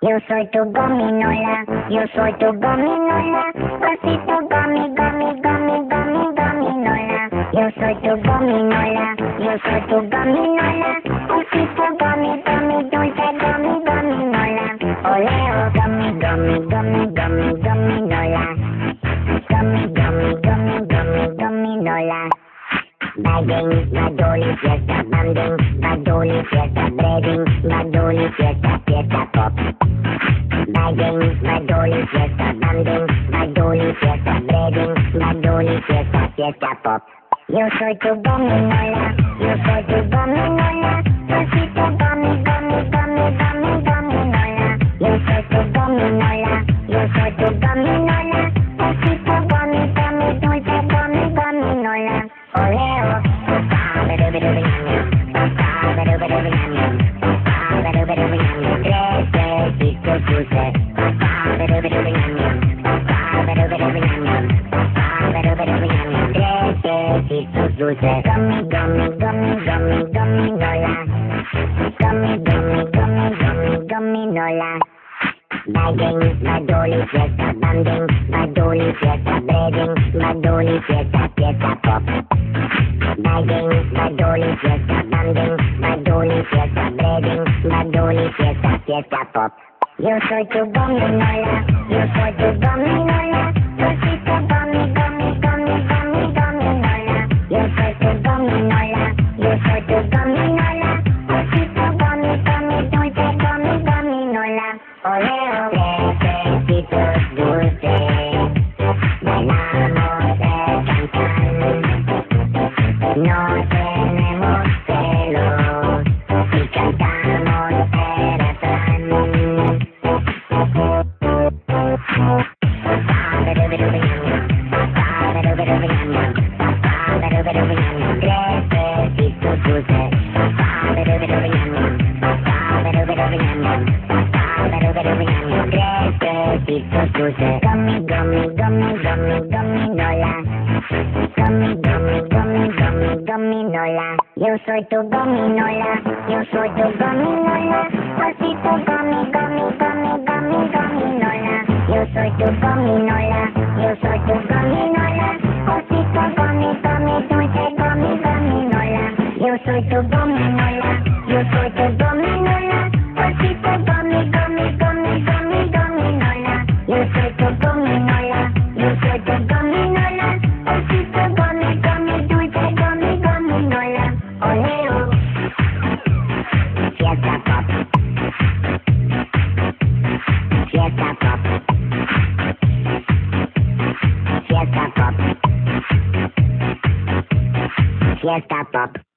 Yo soy tu gominola, yo soy tu gominola, pasito gomi, gomi, gomi, gomi, gominola. Yo soy tu gominola, yo soy tu gominola, pasito gomi, gomi, dulce gomi, gominola. Oleo, gomi, gomi, gomi, gomi, gominola. Gomi, gomi, gomi, gomi, gominola. Bagging, badoli, fiesta, banding, badoli, fiesta, breading, badoli, fiesta, fiesta pop. Bagging, badoli, fiesta, banding, badoli, fiesta, breading, badoli, fiesta, fiesta pop. Yo soy tu gominola, yo soy tu gominola, pasito gomi, gomi, gomi, gomi, gominola. Yo soy tu gominola, yo soy tu gominola, pasito gomi, gomi, dulce gomi, gominola. Oleo, tres besitos dulces, tres besitos dulces. Gummy, gummy, gummy, gummy, gominola. Gummy, gummy, gummy, gummy, gominola. Bagging, badoli, fiesta, banding, badoli, fiesta, breading, badoli, fiesta, fiesta pop. Bagging, badoli, fiesta, banding, badoli, fiesta, breading, badoli, fiesta, fiesta pop. Yo soy tu gominola, yo soy tu gominola, pasito gomi, gomi, gomi, gomi, gominola. Yo soy tu gominola, yo soy tu gominola, pasito gomi, gomi, dulce gomi, gominola. Oleo, tres besitos dulces, bailamos de cantar. No tenemos celos y cantamos el refrán. Tres besitos dulces, tres besitos dulces. Gummy, gummy, gummy, gummy, gominola. Gummy, gummy, gummy, gummy, gominola. Yo soy tu gominola, yo soy tu gominola, pasito gomi, gomi, gomi, gomi, gominola. Yo soy tu gominola, yo soy tu gominola, pasito gomi, gomi, dulce gomi, gominola. Yo soy tu gominola, yo soy tu gominola, pasito gomi, gomi, gomi, gomi, gominola. Yo soy tu gominola, yo soy tu gominola, pasito gomi, gomi, dulce gomi, gominola. Oleo, fiesta pop, fiesta pop, fiesta pop, fiesta pop.